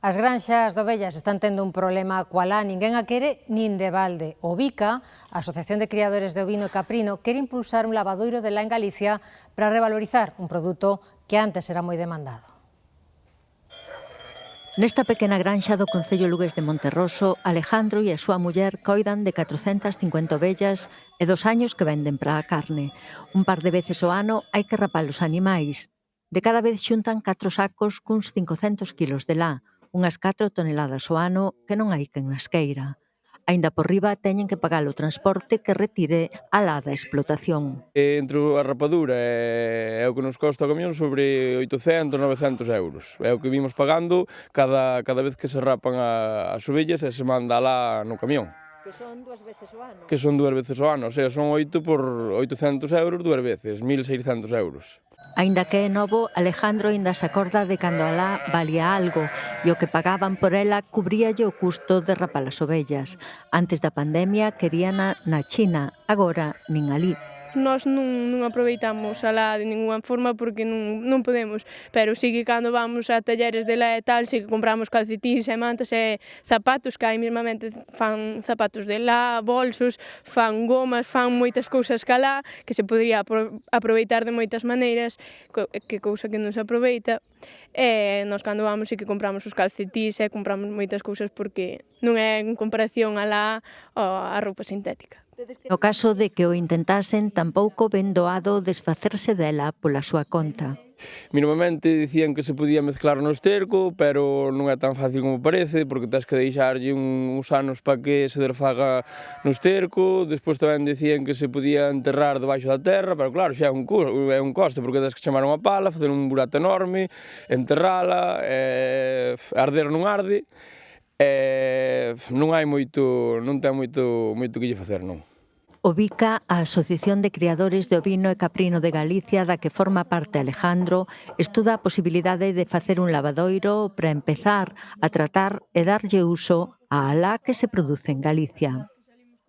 As granxas de ovellas están tendo un problema coa lá, ninguén a quere nin de balde. O Bica, a Asociación de Criadores de Ovino e Caprino, quere impulsar un lavadoiro de lá en Galicia para revalorizar un produto que antes era moi demandado. Nesta pequena granxa do concello lugués de Monterroso, Alejandro e a súa muller coidan de 450 ovellas e 2 años que venden para a carne. Un par de veces ao ano hai que rapar os animais. De cada vez xuntan 4 sacos cuns 500 kilos de lá, unhas 4 toneladas ao ano que non hai quen nas queira. Aínda por riba teñen que pagar o transporte que retire a lá da explotación. Entre a rapadura e o que nos costa o camión sobre 800, 900 euros. É o que vimos pagando cada vez que se rapan as ovellas e se manda lá no camión. Que son 2 veces ao ano. Que son 2 veces ao ano, o sea, son 8 por 800 euros 2 veces, 1.600 euros. Aínda que é novo, Alejandro aínda se acorda de cando alá valía algo e o que pagaban por ela cubríalle o custo de rapar as ovellas. Antes da pandemia queríana na China, agora nin alí. Nós non aproveitamos alá de ninguna forma porque non podemos, pero sí que cando vamos a talleres de lá e tal, sí que compramos calcetins e mantas e zapatos, que aí mesmamente fan zapatos de lá, bolsos, fan gomas, fan moitas cousas que alá, que se podría aproveitar de moitas maneiras, que cousa que non se aproveita. E nós cando vamos sí que compramos os calcetins e compramos moitas cousas porque non é en comparación alá a roupa sintética. No caso de que o intentasen, tampouco ven doado desfacerse dela pola súa conta. Minimamente dicían que se podía mezclar no esterco, pero non é tan fácil como parece, porque tens que deixarlle uns anos para que se desfaga no esterco. Despois tamén dicían que se podía enterrar debaixo da terra, pero claro, xa é un coste, porque tens que chamar unha pala, facer un burato enorme, enterrala, arder non arde, non ten moito que lle facer, non. O Bica, a Asociación de Criadores de Ovino e Caprino de Galicia, da que forma parte Alejandro, estuda a posibilidade de facer un lavadoiro para empezar a tratar e darlle uso á alá que se produce en Galicia.